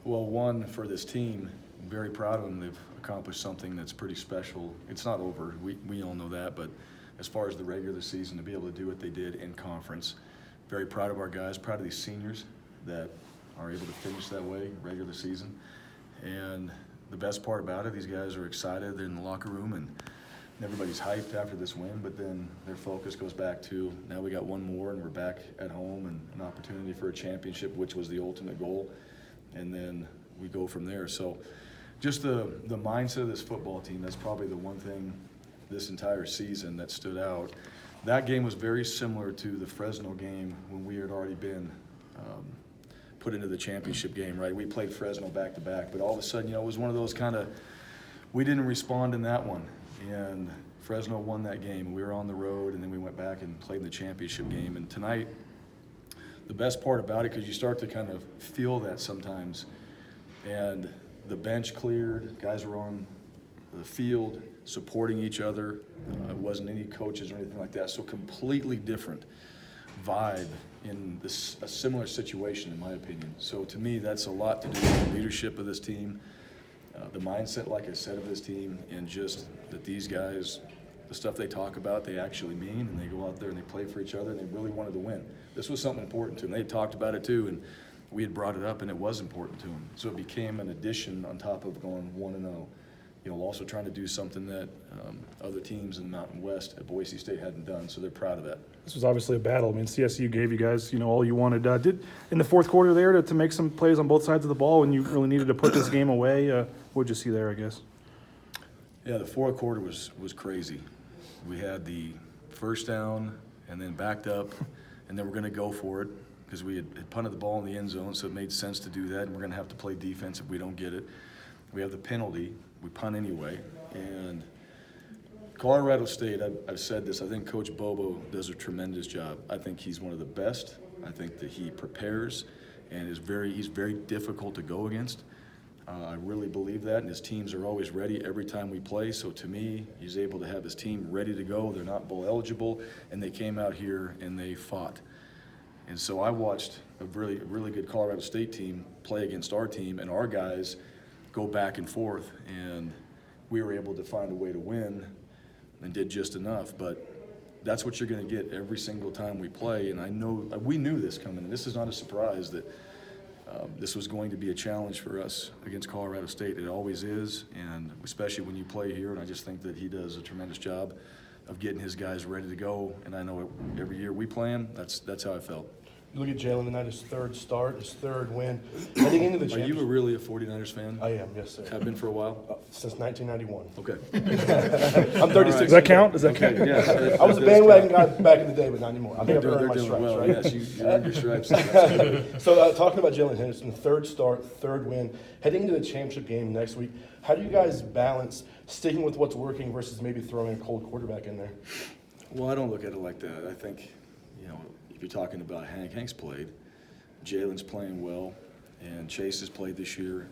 Well, one, for this team, I'm very proud of them. They've accomplished something that's pretty special. It's not over. We all know that, but as far as the regular season, to be able to do what they did in conference, very proud of our guys, proud of these seniors that are able to finish that way, regular season. And the best part about it, these guys are excited. They're in the locker room, and everybody's hyped after this win, but then their focus goes back to, now we got one more and we're back at home and an opportunity for a championship, which was the ultimate goal. And then we go from there. So just the mindset of this football team, that's probably the one thing this entire season that stood out. That game was very similar to the Fresno game when we had already been put into the championship game, right? We played Fresno back-to-back, but all of a sudden, it was one of those kind of, we didn't respond in that one. And Fresno won that game. We were on the road, and then we went back and played in the championship game. And tonight, the best part about it, because you start to kind of feel that sometimes, and the bench cleared, guys were on the field supporting each other. It wasn't any coaches or anything like that. So completely different vibe in this, a similar situation, in my opinion. So to me, that's a lot to do with the leadership of this team, the mindset, like I said, of this team, and just that these guys, the stuff they talk about, they actually mean, and they go out there and they play for each other, and they really wanted to win. This was something important to them. They had talked about it too, and we had brought it up, and it was important to them. So it became an addition on top of going 1-0. Also trying to do something that other teams in the Mountain West at Boise State hadn't done, so they're proud of that. This was obviously a battle. I mean, CSU gave you guys, all you wanted. Did in the fourth quarter there to make some plays on both sides of the ball, and you really needed to put this game away. What'd you see there, I guess? Yeah, the fourth quarter was crazy. We had the first down and then backed up, and then we're going to go for it because we had punted the ball in the end zone, so it made sense to do that, and we're going to have to play defense if we don't get it. We have the penalty. We punt anyway, and Colorado State, I've said this, I think Coach Bobo does a tremendous job. I think he's one of the best. I think that he prepares and he's very difficult to go against. I really believe that, and his teams are always ready every time we play. So to me, he's able to have his team ready to go. They're not bowl eligible, and they came out here and they fought. And so I watched a really good Colorado State team play against our team, and our guys go back and forth, and we were able to find a way to win and did just enough. But that's what you're going to get every single time we play, and I know we knew this coming in. This is not a surprise that this was going to be a challenge for us against Colorado State. It always is, and especially when you play here, and I just think that he does a tremendous job of getting his guys ready to go, and I know every year we play him, that's how I felt. You look at Jalen tonight, his third start, his third win. Heading into the championship. Are you really a 49ers fan? I am, yes, sir. Have been for a while? Since 1991. Okay. I'm 36. Does that count? Does that Okay, count? yes. I was a bandwagon guy back in the day, but not anymore. I think I've They're earned my doing stripes, well. right? Yes, you earned your stripes. That's good. So talking about Jalen Henderson, third start, third win, heading into the championship game next week, how do you guys balance sticking with what's working versus maybe throwing a cold quarterback in there? Well, I don't look at it like that. I think, if you're talking about Hank's played, Jalen's playing well, and Chase has played this year.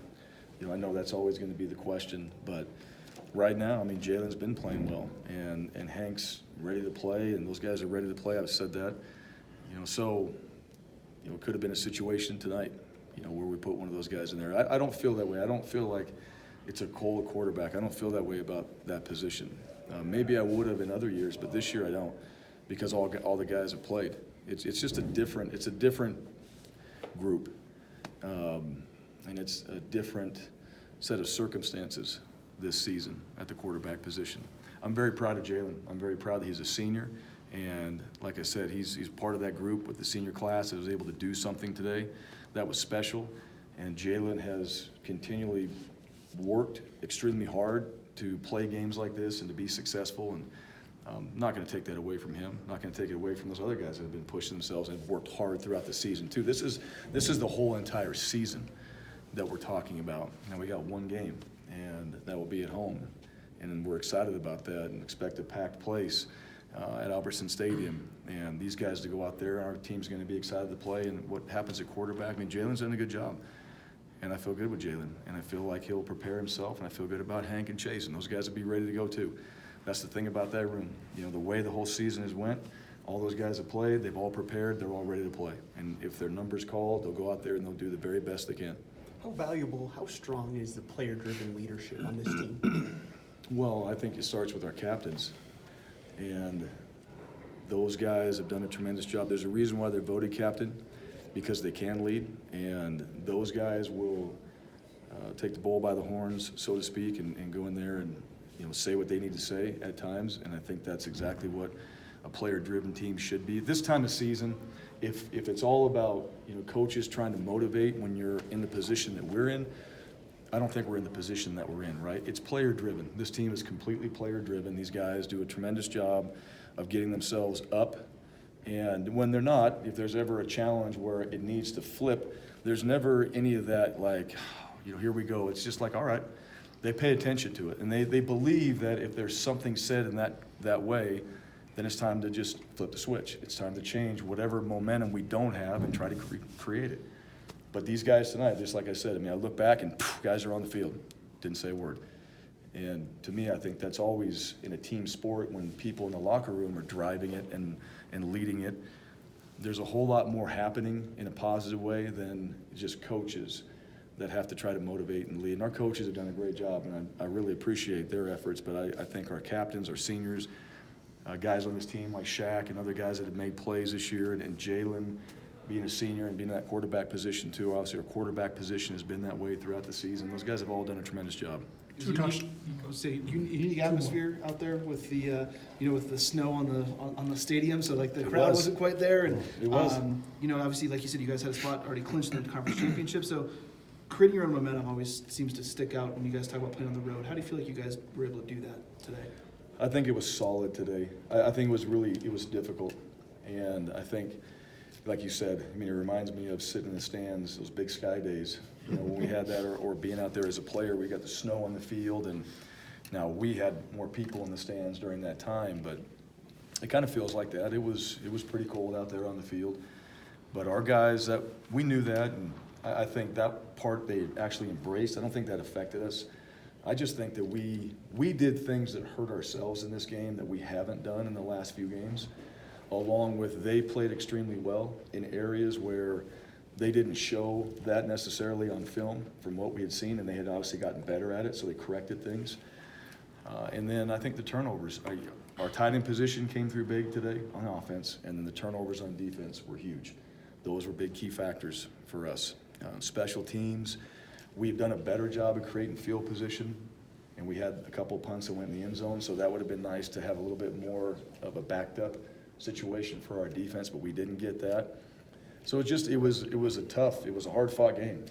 I know that's always going to be the question, but right now, Jalen's been playing well, and Hank's ready to play, and those guys are ready to play. I've said that. It could have been a situation tonight, where we put one of those guys in there. I don't feel that way. I don't feel like it's a cold quarterback. I don't feel that way about that position. Maybe I would have in other years, but this year I don't, because all the guys have played. It's just a different group, and it's a different set of circumstances this season at the quarterback position. I'm very proud of Jalen. I'm very proud that he's a senior, and like I said, he's part of that group with the senior class that was able to do something today that was special, and Jalen has continually worked extremely hard to play games like this and to be successful, and not going to take that away from him. Not going to take it away from those other guys that have been pushing themselves and have worked hard throughout the season too. This is the whole entire season that we're talking about. Now we got one game, and that will be at home, and we're excited about that and expect a packed place at Albertson Stadium. And these guys to go out there, our team's going to be excited to play. And what happens at quarterback? Jalen's done a good job, and I feel good with Jalen, and I feel like he'll prepare himself, and I feel good about Hank and Chase, and those guys will be ready to go too. That's the thing about that room. The way the whole season has went, all those guys have played, they've all prepared, they're all ready to play. And if their number's called, they'll go out there and they'll do the very best they can. How valuable, how strong is the player-driven leadership on this team? Well, I think it starts with our captains, and those guys have done a tremendous job. There's a reason why they're voted captain, because they can lead, and those guys will take the bull by the horns, so to speak, and go in there and say what they need to say at times. And I think that's exactly what a player-driven team should be. This time of season, if it's all about coaches trying to motivate when you're in the position that we're in, I don't think we're in the position that we're in, right? It's player-driven. This team is completely player-driven. These guys do a tremendous job of getting themselves up. And when they're not, if there's ever a challenge where it needs to flip, there's never any of that like, here we go. It's just like, all right, they pay attention to it. And they believe that if there's something said in that way, then it's time to just flip the switch. It's time to change whatever momentum we don't have and try to create it. But these guys tonight, just like I said, I look back and guys are on the field. Didn't say a word. And to me, I think that's always in a team sport when people in the locker room are driving it and leading it. There's a whole lot more happening in a positive way than just coaches that have to try to motivate and lead. And our coaches have done a great job, and I really appreciate their efforts, but I think our captains, our seniors, guys on this team like Shaq and other guys that have made plays this year, and Jalen being a senior and being in that quarterback position too. Obviously, our quarterback position has been that way throughout the season. Those guys have all done a tremendous job. Unique atmosphere out there with the with the snow on the stadium, so like the crowd wasn't quite there, and it was. Obviously, like you said, you guys had a spot already clinched in the conference championship, so creating your own momentum always seems to stick out when you guys talk about playing on the road. How do you feel like you guys were able to do that today? I think it was solid today. I think it was difficult, and I think, like you said, it reminds me of sitting in the stands, those Big Sky days, when we had that, or being out there as a player. We got the snow on the field, and now we had more people in the stands during that time, but it kind of feels like that. It was pretty cold out there on the field, but our guys, we knew that, and I think that part they actually embraced. I don't think that affected us. I just think that we did things that hurt ourselves in this game that we haven't done in the last few games, along with they played extremely well in areas where they didn't show that necessarily on film from what we had seen, and they had obviously gotten better at it, so they corrected things. And then I think the turnovers, our tight end position came through big today on offense, and then the turnovers on defense were huge. Those were big key factors for us. Special teams, we've done a better job of creating field position, and we had a couple punts that went in the end zone, so that would have been nice to have a little bit more of a backed up situation for our defense, but we didn't get that. So it was a hard fought game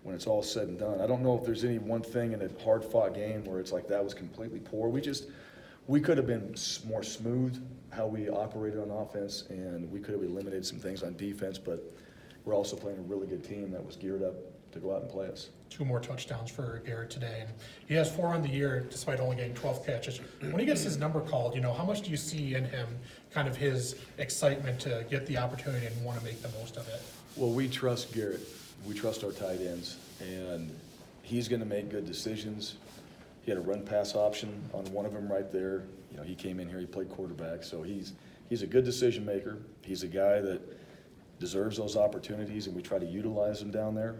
when it's all said and done. I don't know if there's any one thing in a hard fought game where it's like that was completely poor. We could have been more smooth how we operated on offense, and we could have eliminated some things on defense, but we're also playing a really good team that was geared up to go out and play us. 2 more touchdowns for Garrett today, and he has 4 on the year despite only getting 12 catches. When he gets his number called, how much do you see in him, kind of his excitement to get the opportunity and want to make the most of it? Well, we trust Garrett. We trust our tight ends, and he's going to make good decisions. He had a run-pass option on one of them right there. He came in here, he played quarterback, so he's a good decision maker. He's a guy that deserves those opportunities, and we try to utilize him down there.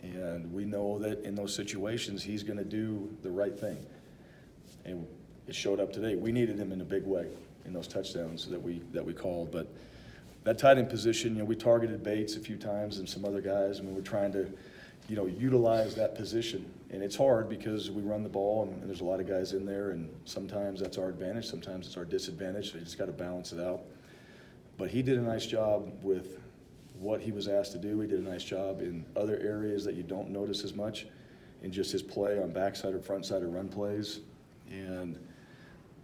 And we know that in those situations, he's going to do the right thing. And it showed up today. We needed him in a big way in those touchdowns that we called. But that tight end position, we targeted Bates a few times and some other guys. We're trying to, utilize that position. And it's hard because we run the ball and there's a lot of guys in there, and sometimes that's our advantage, sometimes it's our disadvantage. So you just got to balance it out. But he did a nice job with what he was asked to do. He did a nice job in other areas that you don't notice as much, in just his play on backside or front side of run plays. And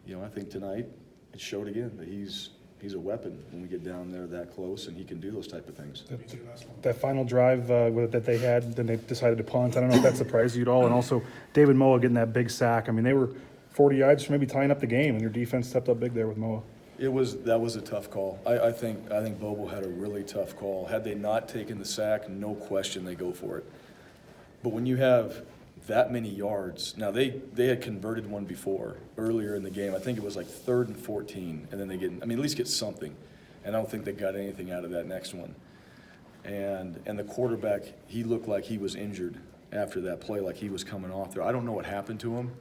I think tonight it showed again that he's a weapon when we get down there that close, and he can do those type of things. That final drive that they had, then they decided to punt. I don't know if that surprised you at all. And also David Moa getting that big sack. They were 40 yards from maybe tying up the game, and your defense stepped up big there with Moa. That was a tough call. I think Bobo had a really tough call. Had they not taken the sack, no question they go for it. But when you have that many yards, now they had converted one before earlier in the game. I think it was like 3rd and 14, and then they at least get something. And I don't think they got anything out of that next one. And the quarterback, he looked like he was injured after that play like he was coming off there. I don't know what happened to him,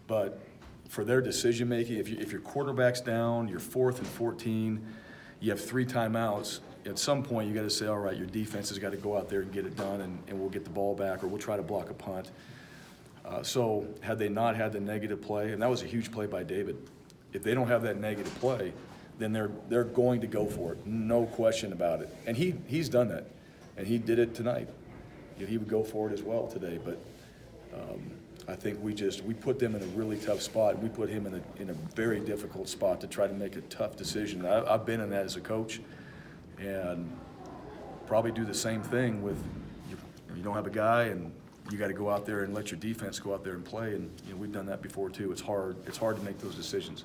but for their decision-making, if your quarterback's down, you're 4th and 14, you have 3 timeouts, at some point you got to say, all right, your defense has got to go out there and get it done, and we'll get the ball back, or we'll try to block a punt. So had they not had the negative play, and that was a huge play by David, if they don't have that negative play, then they're going to go for it, no question about it. And he's done that, and he did it tonight. He would go for it as well today, but I think we put them in a really tough spot. We put him in a very difficult spot to try to make a tough decision. I've been in that as a coach, and probably do the same thing with you don't have a guy and you got to go out there and let your defense go out there and play. And we've done that before too. It's hard to make those decisions.